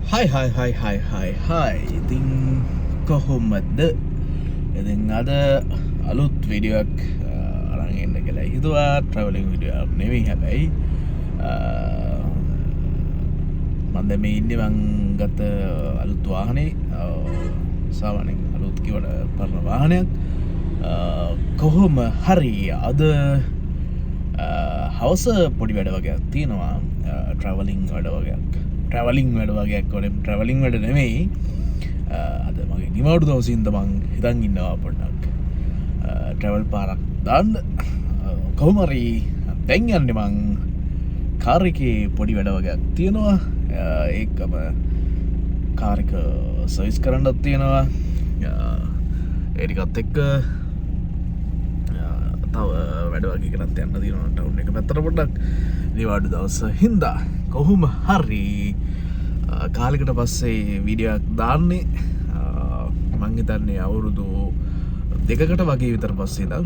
Hi. ඉතින් කොහොමද? ඉතින් අද අලුත් වීඩියෝ එකක් අරන් එන්න කියලා හිතුවා. ට්‍රැවලින් වීඩියෝ එකක් නෙවෙයි හැබැයි. මම දැන් මේ ඉන්නේ මං ගත්ත අලුත් වාහනේ. සාමාන්‍යයෙන් අලුත් කිව්වට පරණ වාහනයක්. කොහොම හරි අද හවස පොඩි වැඩ වගේක් තියෙනවා. ට්‍රැවලින් වැඩ වගේක් ට්‍රැවලින් වැඩ නෙමෙයි. අද මගේ නිමවුරු දවසින්ද මං හිතන් ඉන්නවා පොඩ්ඩක් ට්‍රැවල් පාරක් දාන්න. කොහොම හරි දැන් යන්නේ මං කාර් එකේ පොඩි වැඩ වගේක් තියෙනවා. ඒකම කාර් එක සර්විස් කරන්නත් තියෙනවා. ඒකත් එක්ක තව වැඩ වගේ කරත් යන්න තියෙනවා ටවුන් එක පැත්තට පොඩ්ඩක් නිවාඩු දවස හින්දා. කොහොම හරි කාලෙකට පස්සේ වීඩියෝ එකක් දාන්නේ. මං හිතන්නේ අවුරුදු 2කට වගේ විතර පස්සේ ඉඳන්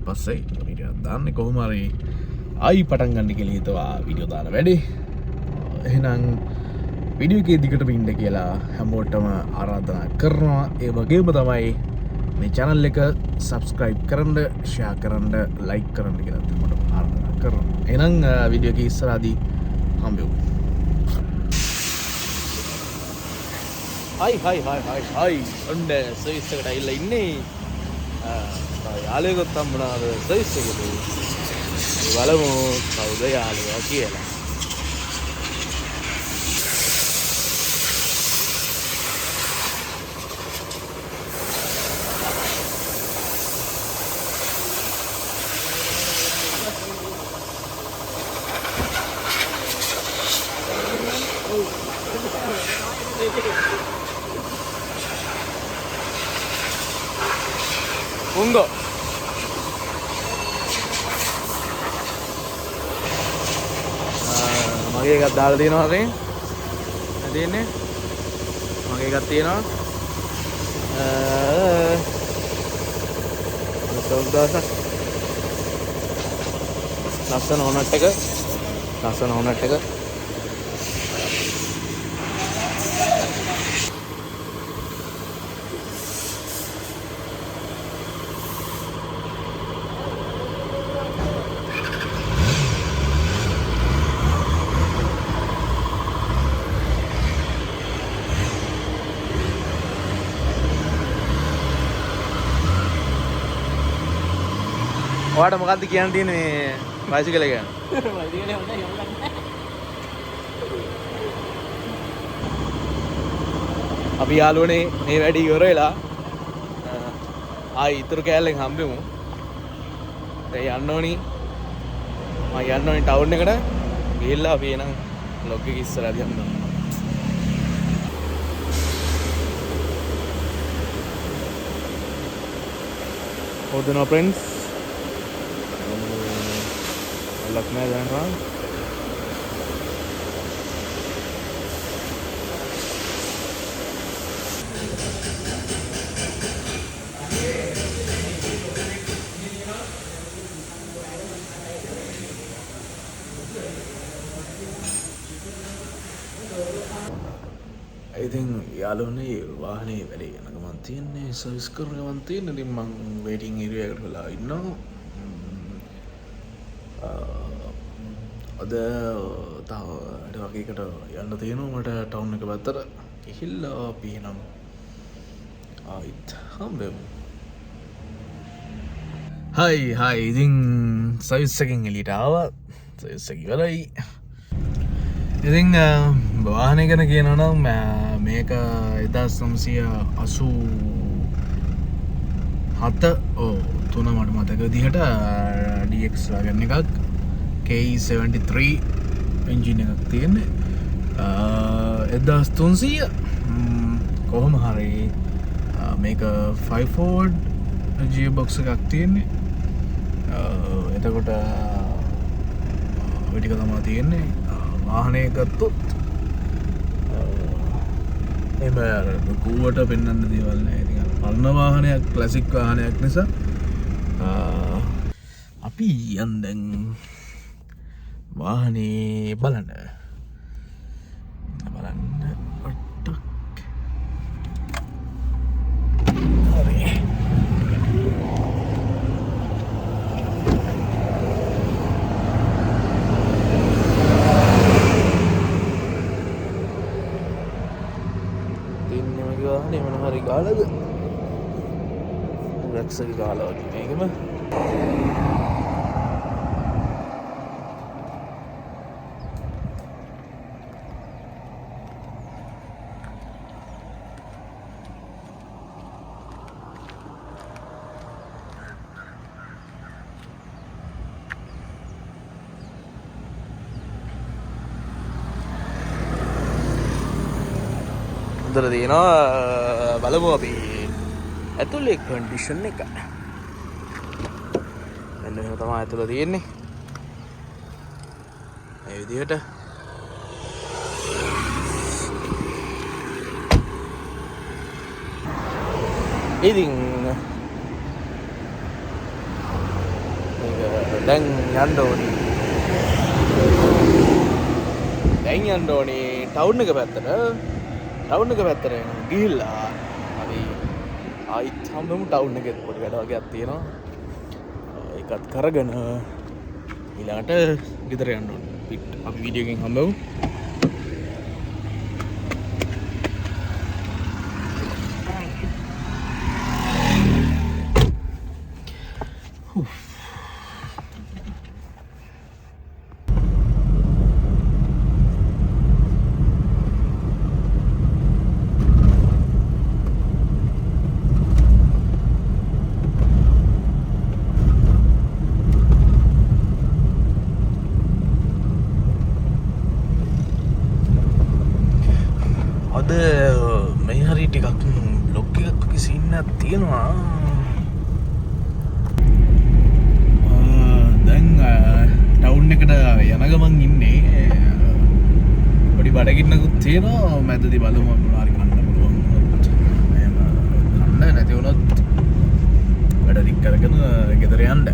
පස්සේ වීඩියෝ එකක් දාන්නේ. කොහොම හරි ආයි පටන් ගන්න කියලා හිතුවා වීඩියෝ දාන වැඩේ. එහෙනම් වීඩියෝ එකේ දිගටම ඉන්න කියලා හැමෝටම ආරාධනා කරනවා. ඒ වගේම තමයි මේ channel එක subscribe කරන්න, share කරන්න, like කරන්න කියලා තමයි ආරාධනා කරනවා. එහෙනම් වීඩියෝ එකේ ඉස්සරහදී හම්බෙමු. හයි ඔන්න සර්විස් එකට ඇවිල්ලා ඉන්නේ. යාළුවෙකුත් හම්බුණා අද සර්විස් එකේ. බලමු කවුද යාළුවා කියලා. උංගෝ මගේ එකක් දාලා තියෙනවා හරි තියෙන්නේ. මගේ එකක් තියෙනවා සෞදාසක් ලස්සන හොනට් එක ඔයාට මොකක්ද කියන්න තියෙන්නේ මේ බයිසිකල් එක ගැන? බයිසිකල් එක හොඳයි යන්න. අපි යාළුවනේ මේ වැඩේ ඉවර වෙලා ආයි ඉතුරු කෑල්ලෙන් හම්බෙමු. දැන් යන්න ඕනි. මම යන්න ඕනි ටවුන් එකට. ගිහිල්ලා අපි එනම් ලොග් එක ඉස්සරහදී යන්න. හොදනවා friends. लक में जान रहा ඉතින් යාළුවනේ වාහනේ වැඩේ යන ගමන් තියන්නේ සර්විස් කරන ගමන් තියන්නේ. ඉතින් මං වේටිං ඒරියා එකට වෙලා ඉන්නවා. අද තව වැඩ වගේකට යන්න තියෙනවා මට ටවුන් එක පැත්තට. ගිහිල්ලා අපි එනම් ආයිත් හම්බෙමු. හයි ඉතින් සර්විස් එකෙන් එළියට ආවා. සර්විස් එක ඉවරයි. ඉතින් වාහනේ ගැන කියනවා නම් මේක 1987 තුන මට මතක විදිහට DX wagon එකක් KE73 එන්ජින් එකක් තියෙන්නේ. 1300 කොහොම හරි මේක 5 forward gearbox එකක් තියෙන්නේ. එතකොට ඔය ටික තමයි තියෙන්නේ. වාහනේ ගත්තොත් එම අර කුවට පෙන්වන්න දේවල් නැහැ. ඉතින් පරණ වාහනයක්, ක්ලාසික් වාහනයක් නිසා අපි යන් දැන් වාහනේ බලන්න වාහනේ මොන හරි ගාලද රැක්සක ගාලා වගේ මේකම උතර තියෙනවා බලමු අපි ඇතුලේ කන්ඩිෂන් එක. මෙන්න එහෙම තමයි ඇතුල තියෙන්නේ. මේ විදිහට. ඉතින් දැන් යන්න ඕනි. ටවුන් එක පැත්තට. ටවුන් එක පැත්තට ගිහිල්ලා අපි ආයිත් හම්බෙමු ටවුන් එකේ පොඩි වැඩ වගේක් තියෙනවා. ඒකත් කරගෙන ඊළඟට ගෙදර යන්න ඕනේ. අපි වීඩියෝ එකෙන් හම්බෙමු. අද මේ හරි ටිකක් බ්ලොග් එකක් කිසින්නක් තියෙනවා. දැන් ටවුන් එකට යන ගමන් ඉන්නේ. පොඩි බඩගින්නකුත් තියෙනවා. මැදදී බලමු මොනවා හරි කන්න පුළුවන්. එහෙම කන්න නැති වුණොත් වැඩ දික් කරගෙන ගෙදර යන්න.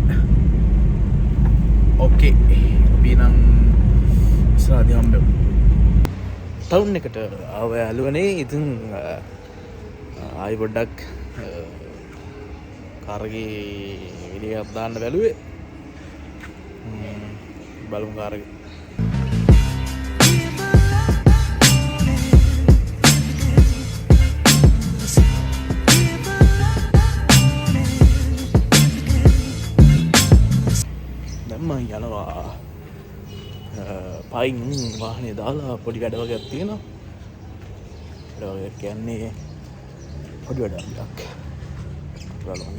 ඕකේ. අපි නම් ඉස්සරහදී හම්බෙමු. ටවුන් එකට ආව යාළුවනේ. ඉතින් ආයි පොඩ්ඩක් කාර්ගේ වීඩියෝ එකක් දාන්න බැලුවේ. බලමු කාර්ගේ. දැන් මම යනවා පයින් වාහනේ දාලා පොඩි වැඩ වගේක් තියෙනවා. වැඩ වගේක් කියන්නේ පොඩි වැඩක්. බලමු.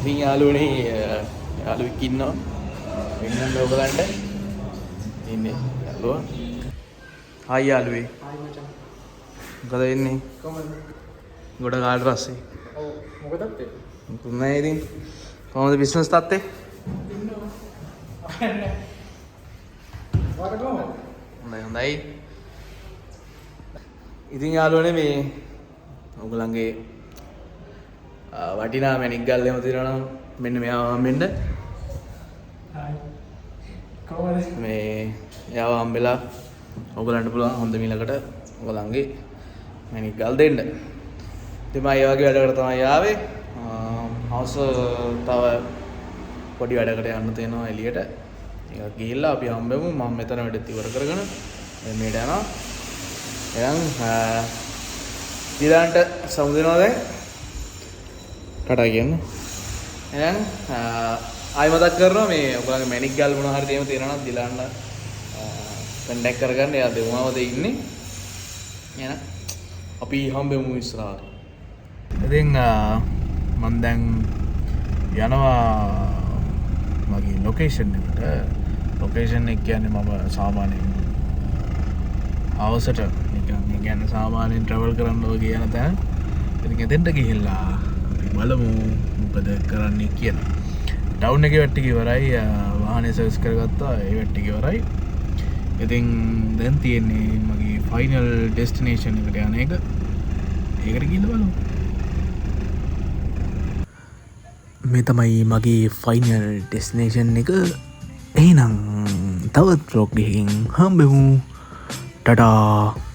ඉතින් යාළුවෙක් ඉන්නවා. වෙනම ඔයගලන්ට ඉන්නේ යාළුවා. හායි යාළුවේ. හායි මචං. මොකද වෙන්නේ? කොහමද? ගොඩ කාලට පස්සේ. ඔව් මොකදද ඒ? මොකුත් නැහැ ඉතින්. කොහොමද බිස්නස් තාත්තේ? ඉන්නවා. වාට කොහමද? හොඳයි. ඉතින් යාළුවනේ මේ ඔයගලන්ගේ වටිනා මැණික් ගල් එහෙම තියෙනවා නම් මෙන්න මෙයාව හම්බෙන්න. හායි. කොහමද? මේ එයාව හම්බෙලා ඔයගලන්ට පුළුවන් හොඳ මිලකට ඔයගලන්ගේ මැණික් ගල් දෙන්න. ඉතින් මම ඒ වගේ වැඩකට තමයි ආවේ. හවස තව පොඩි වැඩකට යන්න තියෙනවා එළියට. ඒක ගිහිල්ලා අපි හම්බෙමු. මම මෙතන වැඩ ඉවර කරගෙන මෙහෙට යනවා. එහෙනම් ඊළඟට සමුදෙනවා දැන්. කටා කියන්නේ. එහෙනම් ආයි මතක් කරනවා මේ ඔයගොල්ලන්ගේ මැණික් ගල් මොනවා හරි තියෙනවා නම් දිලන්න කන්ටැක්ට් කරගන්න. එයා දෙමුවවද ඉන්නේ. එහෙනම් අපි හම්බෙමු ඉස්සරහට. ඉතින් මම දැන් යනවා මගේ ලොකේෂන් එකට. ලොකේෂන් එක කියන්නේ මම සාමාන්‍යයෙන් අවසට නිකන් ඒ කියන්නේ සාමාන්‍යයෙන් ට්‍රැවල් කරන්න වගේ යන තැන. ඉතින් එතෙන්ට ගිහිල්ලා බලමු මොකද කරන්නේ කියලා. ටවුන් එකේ වැට්ටික ඉවරයි. වාහනේ සර්විස් කරගත්තා. ඒ වැට්ටික ඉවරයි. ඉතින් දැන් තියෙන්නේ මගේ ෆයිනල් ඩෙස්ටිනේෂන් එකට යන එක. ඒකට ගිහිල්ලා බලමු. මේ තමයි මගේ ෆයිනල් ඩෙස්නේෂන් එක. එහෙනම් තවත් බ්ලොග් එකකින් හම්බෙමු. ටටා.